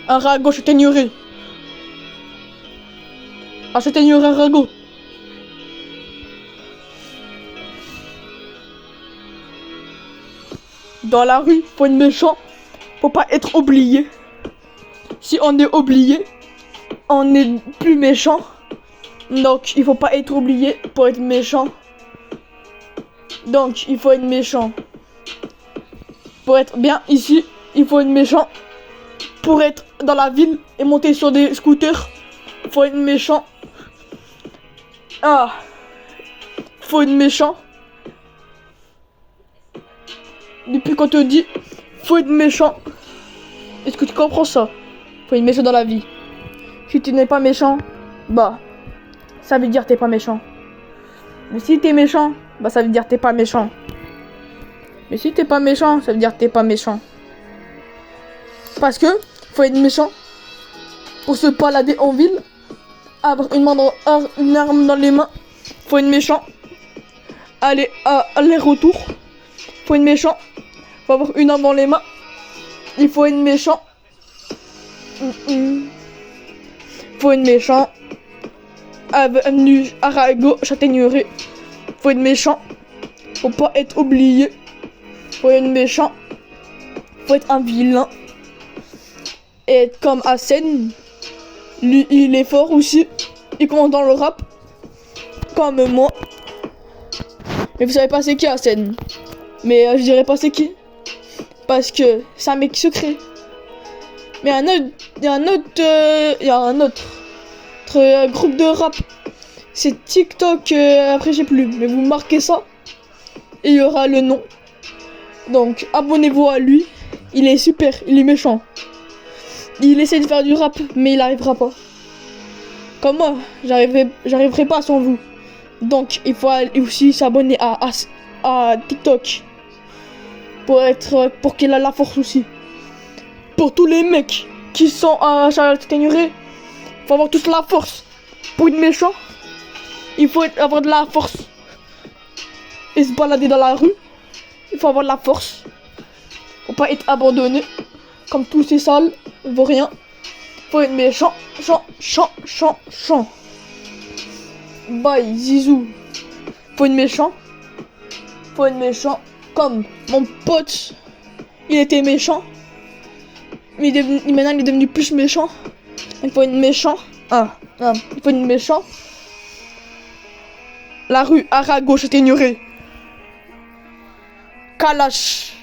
Arago, je t'ignorais. Ah, je t'ignorais, Arago. Dans la rue, faut être méchant. Faut pas être oublié. Si on est oublié, on est plus méchant. Donc, il faut pas être oublié pour être méchant. Donc, il faut être méchant. Pour être bien ici, il faut être méchant. Pour être dans la ville et monter sur des scooters, faut être méchant. Ah, faut être méchant. Depuis qu'on te dit, faut être méchant. Est-ce que tu comprends ça? Faut être méchant dans la vie. Si tu n'es pas méchant, bah, ça veut dire t'es pas méchant. Mais si t'es méchant, bah ça veut dire t'es pas méchant. Mais si t'es pas méchant, ça veut dire t'es pas méchant. Parce que faut être méchant pour se balader en ville, avoir une arme dans les mains. Faut être méchant. Aller à aller-retour. Faut être méchant. Faut avoir une arme dans les mains. Il faut être méchant. Faut être méchant. Avenue Arago, Châtaigneraie. Faut être méchant. Faut pas être oublié. Faut être méchant. Faut être un vilain. Et être comme Asen. Lui, il est fort aussi. Il commence dans le rap. Comme moi. Mais vous savez pas c'est qui Asen. Mais je dirais pas c'est qui. Parce que c'est un mec secret. Mais il y a un autre groupe de rap. C'est TikTok, après je sais plus. Mais vous marquez ça. Et il y aura le nom. Donc abonnez-vous à lui. Il est super, il est méchant. Il essaie de faire du rap, mais il arrivera pas. Comme moi, j'arriverai pas sans vous. Donc il faut aussi s'abonner à TikTok. Pour qu'il ait la force aussi. Pour tous les mecs qui sont à Châtaigneraie, faut avoir toute la force. Pour être méchant, il faut avoir de la force. Et se balader dans la rue, il faut avoir de la force. Faut pas être abandonné. Comme tous ces sales, vaut rien. Faut être méchant, chant. Bye, Zizou. Faut être méchant. Faut être méchant. Comme mon pote, il était méchant. Mais maintenant il est devenu plus méchant. Il faut être méchant. Il faut être méchant. La rue Arago, Châtaigneraie. Kalash.